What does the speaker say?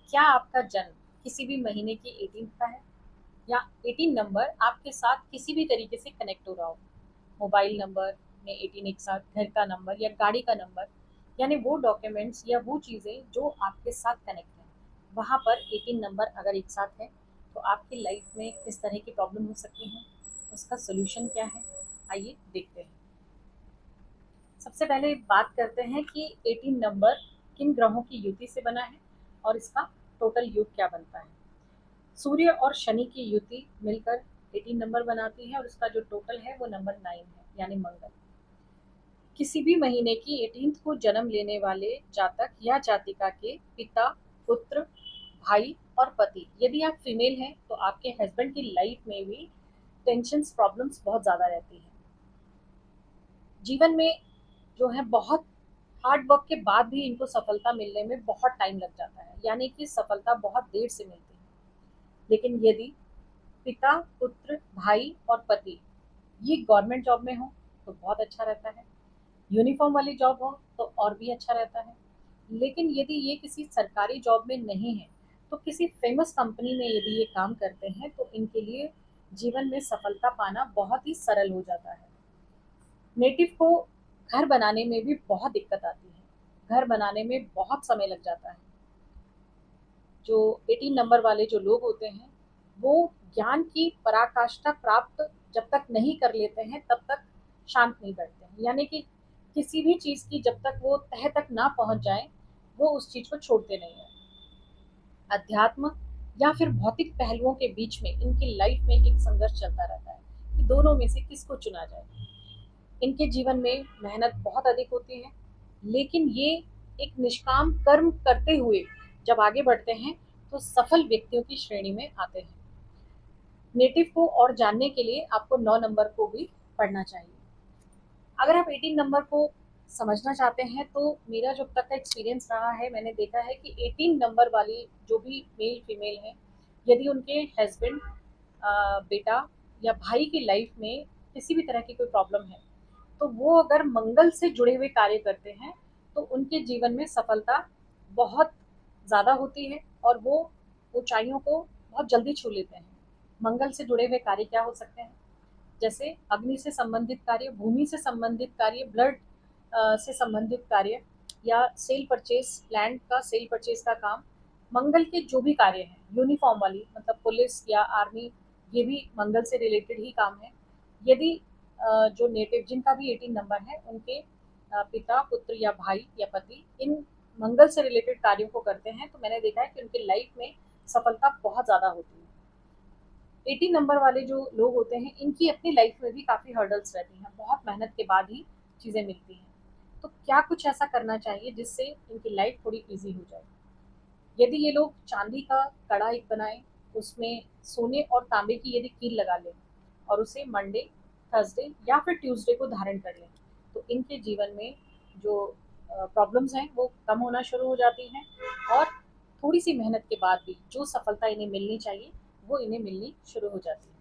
क्या आपका जन्म किसी भी महीने की 18 का है या 18 नंबर आपके साथ किसी भी तरीके से कनेक्ट हो रहा हो? मोबाइल नंबर में 18 एक साथ, घर का नंबर या गाड़ी का नंबर, यानी वो डॉक्यूमेंट्स या वो चीज़ें जो आपके साथ कनेक्ट हैं, वहाँ पर 18 नंबर अगर एक साथ है तो आपकी लाइफ में किस तरह की प्रॉब्लम हो सकती है, उसका सोल्यूशन क्या है, आइए देखते हैं। सबसे पहले बात करते हैं कि 18 नंबर किन ग्रहों की युति से बना है और इसका टोटल योग क्या बनता है। सूर्य और शनि की युति मिलकर 18 नंबर बनाती है और इसका जो टोटल है वो नंबर 9 है, यानी मंगल। किसी भी महीने की 18 को जन्म लेने वाले जातक या जातिका के पिता, पुत्र, भाई और पति, यदि आप फीमेल हैं तो आपके हस्बैंड की लाइफ में भी टेंशन प्रॉब्लम्स बहुत ज़्यादा रहती हैं। जीवन में जो है बहुत हार्ड वर्क के बाद भी इनको सफलता मिलने में बहुत टाइम लग जाता है, यानी कि सफलता बहुत देर से मिलती है। लेकिन यदि पिता, पुत्र, भाई और पति ये गवर्नमेंट जॉब में हो तो बहुत अच्छा रहता है। यूनिफॉर्म वाली जॉब हो तो और भी अच्छा रहता है। लेकिन यदि ये किसी सरकारी जॉब में नहीं है तो किसी फेमस कंपनी में यदि ये काम करते हैं तो इनके लिए जीवन में सफलता पाना बहुत ही सरल हो जाता है। नेटिव को घर बनाने में भी बहुत दिक्कत आती है, घर बनाने में बहुत समय लग जाता है। जो 18 नंबर वाले जो लोग होते हैं वो ज्ञान की पराकाष्ठा प्राप्त जब तक नहीं कर लेते हैं तब तक शांत नहीं बैठते हैं, यानी कि किसी भी चीज की जब तक वो तह तक ना पहुंच जाए वो उस चीज को छोड़ते नहीं है। अध्यात्म या फिर भौतिक पहलुओं के बीच में इनकी लाइफ में एक संघर्ष चलता रहता है कि दोनों में से किसको चुना जाए। इनके जीवन में मेहनत बहुत अधिक होती है, लेकिन ये एक निष्काम कर्म करते हुए जब आगे बढ़ते हैं तो सफल व्यक्तियों की श्रेणी में आते हैं। नेटिव को और जानने के लिए आपको 9 नंबर को भी पढ़ना चाहिए। अगर आप 18 नंबर को समझना चाहते हैं तो मेरा जो अब तक का एक्सपीरियंस रहा है, मैंने देखा है कि 18 नंबर वाली जो भी मेल फीमेल हैं, यदि उनके हस्बैंड, बेटा या भाई की लाइफ में किसी भी तरह की कोई प्रॉब्लम है तो वो अगर मंगल से जुड़े हुए कार्य करते हैं तो उनके जीवन में सफलता बहुत ज़्यादा होती है और वो ऊंचाइयों को बहुत जल्दी छू लेते हैं। मंगल से जुड़े हुए कार्य क्या हो सकते हैं? जैसे अग्नि से संबंधित कार्य, भूमि से संबंधित कार्य, ब्लड से संबंधित कार्य या सेल परचेज, लैंड का सेल परचेज का काम। मंगल के जो भी कार्य हैं यूनिफॉर्म वाली, मतलब पुलिस या आर्मी, ये भी मंगल से रिलेटेड ही काम है। यदि जो नेटिव जिनका भी 18 नंबर है उनके पिता, पुत्र या भाई या पति इन मंगल से रिलेटेड कार्यों को करते हैं तो मैंने देखा है कि उनकी लाइफ में सफलता बहुत ज़्यादा होती है। 80 नंबर वाले जो लोग होते हैं इनकी अपनी लाइफ में भी काफ़ी हर्डल्स रहती हैं, बहुत मेहनत के बाद ही चीज़ें मिलती हैं। तो क्या कुछ ऐसा करना चाहिए जिससे इनकी लाइफ थोड़ी इजी हो जाए? यदि ये लोग चांदी का कड़ा एक बनाएं, उसमें सोने और तांबे की यदि कील लगा लें और उसे मंडे, थर्सडे या फिर ट्यूसडे को धारण कर लें तो इनके जीवन में जो प्रॉब्लम्स हैं वो कम होना शुरू हो जाती हैं और थोड़ी सी मेहनत के बाद भी जो सफलता इन्हें मिलनी चाहिए वो इन्हें मिलनी शुरू हो जाती है।